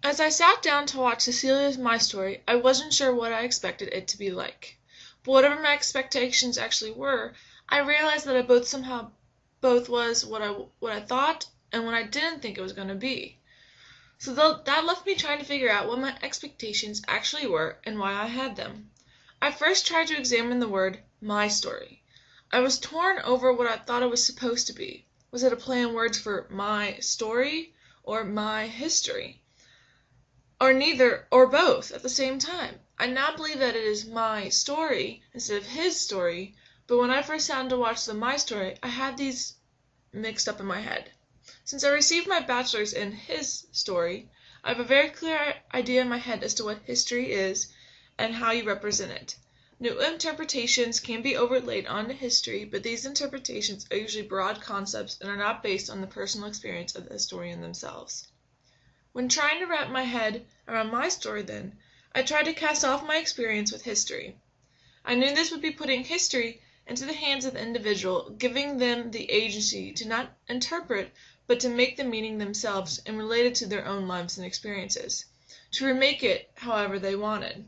As I sat down to watch Cecilia's Mystory, I wasn't sure what I expected it to be like. But whatever my expectations actually were, I realized that I both was what I thought and what I didn't think it was going to be. So that left me trying to figure out what my expectations actually were and why I had them. I first tried to examine the word "my story." I was torn over what I thought it was supposed to be. Was it a play on words for "my story" or "my history"? Or neither or both at the same time? I now believe that it is "my story" instead of "his story", but when I first sat down to watch the "my story" I had these mixed up in my head. Since I received my bachelor's in "his story", I have a very clear idea in my head as to what history is and how you represent it. New interpretations can be overlaid onto history, but these interpretations are usually broad concepts and are not based on the personal experience of the historian themselves. When trying to wrap my head around my story, then, I tried to cast off my experience with history. I knew this would be putting history into the hands of the individual, giving them the agency to not interpret but to make the meaning themselves and relate it to their own lives and experiences, to remake it however they wanted.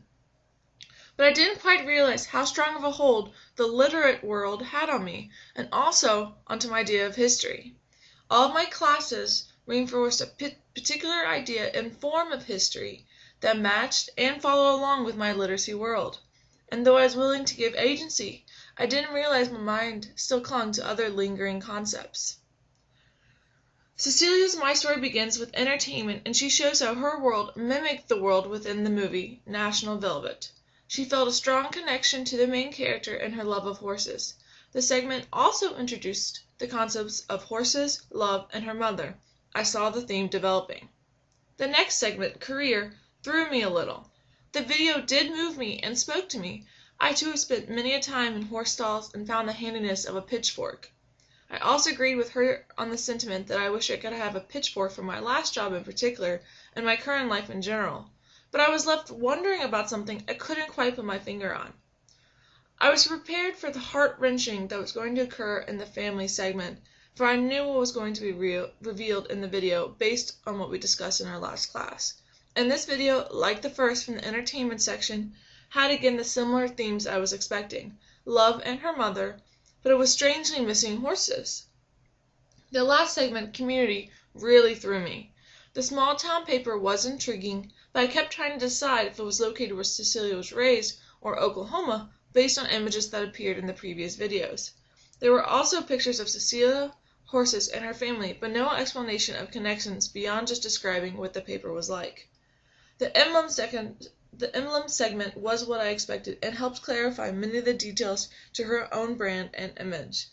But I didn't quite realize how strong of a hold the literate world had on me, and also onto my idea of history. All of my classes reinforced a particular idea and form of history that matched and followed along with my literacy world. And though I was willing to give agency, I didn't realize my mind still clung to other lingering concepts. Cecilia's My Story begins with entertainment, and she shows how her world mimicked the world within the movie National Velvet. She felt a strong connection to the main character and her love of horses. The segment also introduced the concepts of horses, love, and her mother. I saw the theme developing. The next segment, Career, threw me a little. The video did move me and spoke to me. I too have spent many a time in horse stalls and found the handiness of a pitchfork. I also agreed with her on the sentiment that I wish I could have a pitchfork for my last job in particular and my current life in general. But I was left wondering about something I couldn't quite put my finger on. I was prepared for the heart-wrenching that was going to occur in the family segment, for I knew what was going to be revealed in the video based on what we discussed in our last class. And this video, like the first from the entertainment section, had again the similar themes I was expecting: love and her mother, but it was strangely missing horses. The last segment, Community, really threw me. The small town paper was intriguing, but I kept trying to decide if it was located where Cecilia was raised or Oklahoma based on images that appeared in the previous videos. There were also pictures of Cecilia, horses, and her family, but no explanation of connections beyond just describing what the paper was like. The emblem segment was what I expected and helped clarify many of the details to her own brand and image.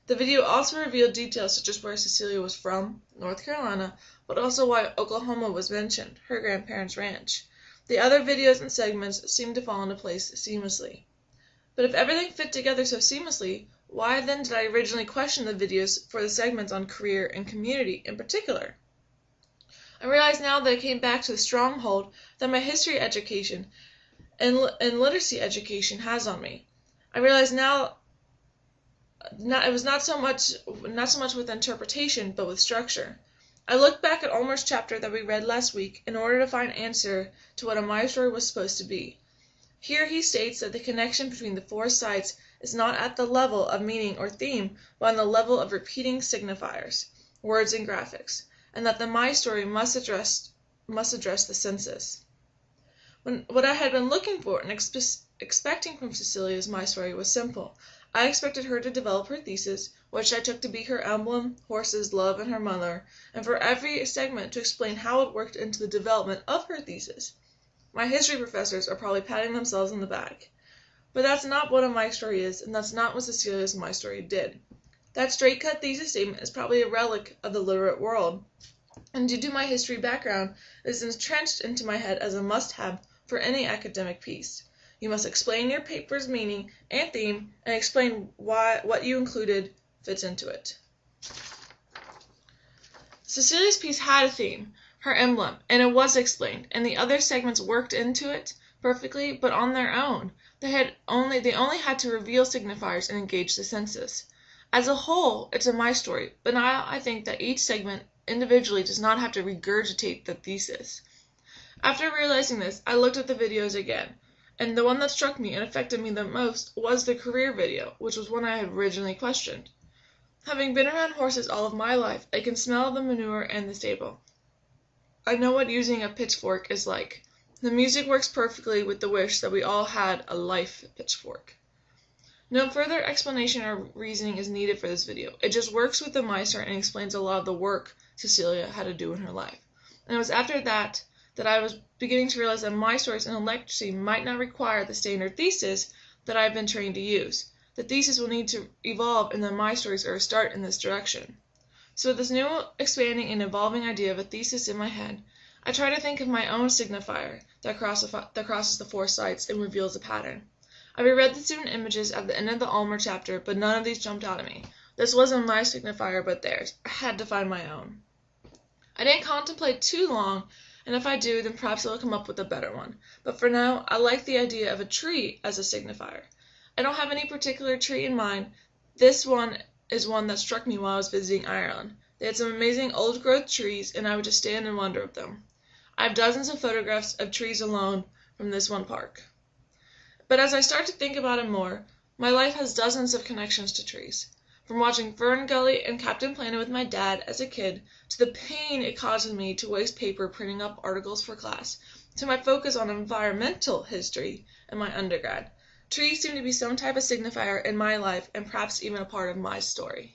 The video also revealed details such as where Cecilia was from, North Carolina, but also why Oklahoma was mentioned, her grandparents' ranch. The other videos and segments seemed to fall into place seamlessly. But if everything fit together so seamlessly, why then did I originally question the videos for the segments on career and community in particular? I realize now that it came back to the stronghold that my history education and literacy education has on me. I realize now it was not so much with interpretation, but with structure. I looked back at Ulmer's chapter that we read last week in order to find an answer to what a My Story was supposed to be. Here he states that the connection between the four sites is not at the level of meaning or theme, but on the level of repeating signifiers, words, and graphics, and that the My Story must address the senses. What I had been looking for and expecting from Cecilia's My Story was simple. I expected her to develop her thesis, which I took to be her emblem, horses, love, and her mother, and for every segment to explain how it worked into the development of her thesis. My history professors are probably patting themselves on the back. But that's not what a My Story is, and that's not what Cecilia's My Story did. That straight-cut thesis statement is probably a relic of the literate world, and due to my history background, it is entrenched into my head as a must-have for any academic piece. You must explain your paper's meaning and theme, and explain why what you included fits into it. Cecilia's piece had a theme, her emblem, and it was explained, and the other segments worked into it perfectly, but on their own. They only had to reveal signifiers and engage the senses. As a whole, it's a My Story, but now I think that each segment individually does not have to regurgitate the thesis. After realizing this, I looked at the videos again, and the one that struck me and affected me the most was the career video, which was one I had originally questioned. Having been around horses all of my life, I can smell the manure and the stable. I know what using a pitchfork is like. The music works perfectly with the wish that we all had a life pitchfork. No further explanation or reasoning is needed for this video. It just works with the Mystory and explains a lot of the work Cecilia had to do in her life. And it was after that I was beginning to realize that Mystories and electricity might not require the standard thesis that I have been trained to use. The thesis will need to evolve, and the Mystories are a start in this direction. So with this new expanding and evolving idea of a thesis in my head, I try to think of my own signifier that crosses the four sites and reveals a pattern. I reread the student images at the end of the Almer chapter, but none of these jumped out at me. This wasn't my signifier, but theirs. I had to find my own. I didn't contemplate too long, and if I do, then perhaps I'll come up with a better one. But for now, I like the idea of a tree as a signifier. I don't have any particular tree in mind. This one is one that struck me while I was visiting Ireland. They had some amazing old-growth trees, and I would just stand and wonder at them. I have dozens of photographs of trees alone from this one park. But as I start to think about it more, my life has dozens of connections to trees. From watching Fern Gully and Captain Planet with my dad as a kid, to the pain it causes me to waste paper printing up articles for class, to my focus on environmental history in my undergrad. Trees seem to be some type of signifier in my life and perhaps even a part of my story.